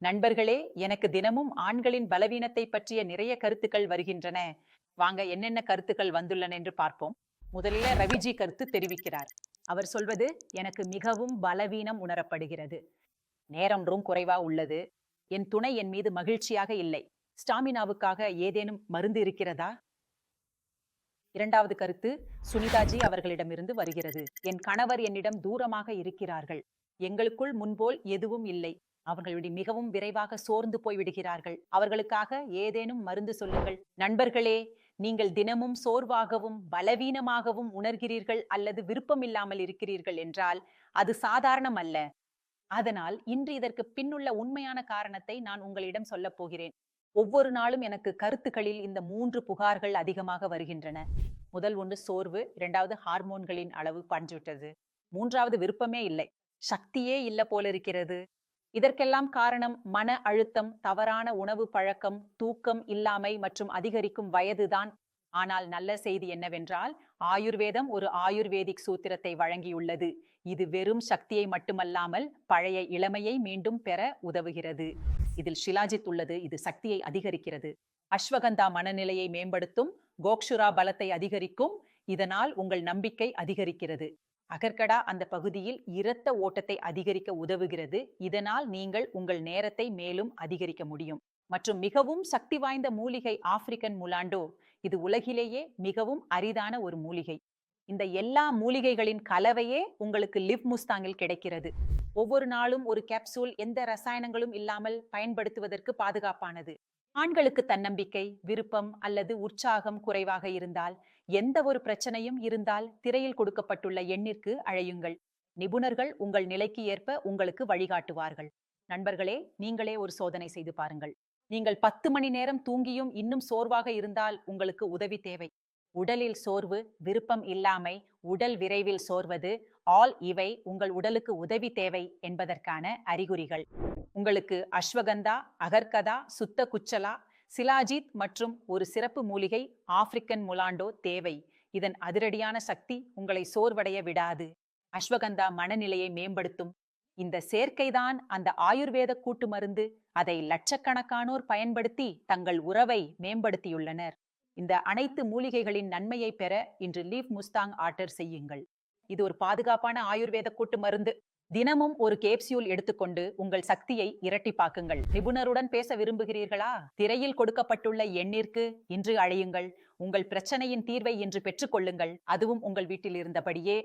நண்பர்களே, எனக்கு தினமும் ஆண்களின் பலவீனத்தை பற்றிய நிறைய கருத்துக்கள் வருகின்றன. வாங்க என்னென்ன கருத்துக்கள் வந்துள்ளன என்று பார்ப்போம். முதலில் ரவிஜி கருத்து தெரிவிக்கிறார். அவர் சொல்வது, எனக்கு மிகவும் பலவீனம் உணரப்படுகிறது. நேரம் ரொம்ப குறைவா உள்ளது. என் துணை என் மீது மகிழ்ச்சியாக இல்லை. ஸ்டாமினாவுக்காக ஏதேனும் மருந்து இருக்கிறதா? இரண்டாவது கருத்து சுனிதாஜி அவர்களிடமிருந்து வருகிறது. என் கணவர் என்னிடம் தூரமாக இருக்கிறார்கள். எங்களுக்குள் முன்போல் எதுவும் இல்லை. அவர்களுடைய மிகவும் விரைவாக சோர்ந்து போய் விடுகிறார்கள். அவர்களுக்காக ஏதேனும் மருந்து சொல்லுங்கள். நண்பர்களே, நீங்கள் தினமும் சோர்வாகவும் பலவீனமாகவும் உணர்கிறீர்கள் அல்லது விருப்பமில்லாமல் இருக்கிறீர்கள் என்றால் அது சாதாரணம் அல்ல. அதனால் இன்று இதற்கு பின்னுள்ள உண்மையான காரணத்தை நான் உங்களிடம் சொல்லப் போகிறேன். ஒவ்வொரு நாளும் எனக்கு கருத்துக்களில் இந்த 3 புகார்கள் அதிகமாக வருகின்றன. முதல் ஒன்று சோர்வு, இரண்டாவது ஹார்மோன்களின் அளவு குறைஞ்சுவிட்டது, மூன்றாவது விருப்பமே இல்லை, சக்தியே இல்ல போல இருக்கிறது. இதற்கெல்லாம் காரணம் மன அழுத்தம், தவறான உணவு பழக்கம், தூக்கம் இல்லாமை மற்றும் அதிகரிக்கும் வயதுதான். ஆனால் நல்ல செய்தி என்னவென்றால், ஆயுர்வேதம் ஒரு ஆயுர்வேதிக் சூத்திரத்தை வழங்கியுள்ளது. இது வெறும் சக்தியை மட்டுமல்லாமல் பழைய இளமையை மீண்டும் பெற உதவுகிறது. இதில் ஷிலாஜித் உள்ளது. இது சக்தியை அதிகரிக்கிறது. அஸ்வகந்தா மனநிலையை மேம்படுத்தும். கோக்ஷுரா பலத்தை அதிகரிக்கும். இதனால் உங்கள் நம்பிக்கை அதிகரிக்கிறது. அகர்கடா அந்த பகுதியில் இரத்த ஓட்டத்தை அதிகரிக்க உதவுகிறது. இதனால் நீங்கள் உங்கள் நேரத்தை மேலும் அதிகரிக்க முடியும். மற்றும் மிகவும் சக்தி வாய்ந்த மூலிகை ஆப்பிரிக்கன் முலாண்டோ. இது உலகிலேயே மிகவும் அரிதான ஒரு மூலிகை. இந்த எல்லா மூலிகைகளின் கலவையே உங்களுக்கு லிவ் முஸ்தாங்கில் கிடைக்கிறது. ஒவ்வொரு நாளும் ஒரு கேப்சூல் எந்த ரசாயனங்களும் இல்லாமல் பயன்படுத்துவதற்கு பாதுகாப்பானது. ஆண்களுக்கு தன்னம்பிக்கை, விருப்பம் அல்லது உற்சாகம் குறைவாக இருந்தால், எந்த ஒரு பிரச்சனையும் இருந்தால் திரையில் கொடுக்கப்பட்டுள்ள எண்ணிற்கு அழையுங்கள். நிபுணர்கள் உங்கள் நிலைக்கு ஏற்ப உங்களுக்கு வழிகாட்டுவார்கள். நண்பர்களே, நீங்களே ஒரு சோதனை செய்து பாருங்கள். நீங்கள் 10 மணி நேரம் தூங்கியும் இன்னும் சோர்வாக இருந்தால் உங்களுக்கு உதவி தேவை. உடலில் சோர்வு, விருப்பம் இல்லாமை, உடல் விரைவில் சோர்வது, இவை உங்கள் உடலுக்கு உதவி தேவை என்பதற்கான அறிகுறிகள். உங்களுக்கு அஸ்வகந்தா, அகர்கதா, சுத்த குச்சலா, சிலாஜித் மற்றும் ஒரு சிறப்பு மூலிகை ஆப்பிரிக்கன் முலாண்டோ தேவை. இதன் அதிரடியான சக்தி உங்களை சோர்வடைய விடாது. அஸ்வகந்தா மனநிலையை மேம்படுத்தும். இந்த சேர்க்கைதான் அந்த ஆயுர்வேத கூட்டு மருந்து. அதை லட்சக்கணக்கானோர் பயன்படுத்தி தங்கள் உறவை மேம்படுத்தியுள்ளனர். இந்த அனைத்து மூலிகைகளின் நன்மையை பெற இன்று லீவ் முஸ்தாங் ஆர்டர் செய்யுங்கள். இது ஒரு பாதுகாப்பான ஆயுர்வேத கூட்டு மருந்து. தினமும் ஒரு கேப்சியூல் எடுத்துக்கொண்டு உங்கள் சக்தியை இரட்டிப்பாக்குங்கள். நிபுணருடன் பேச விரும்புகிறீர்களா? திரையில் கொடுக்கப்பட்டுள்ள எண்ணிற்கு இன்று அழையுங்கள். உங்கள் பிரச்சனையின் தீர்வை இன்று பெற்றுக்கொள்ளுங்கள். அதுவும் உங்கள் வீட்டில் இருந்தபடியே.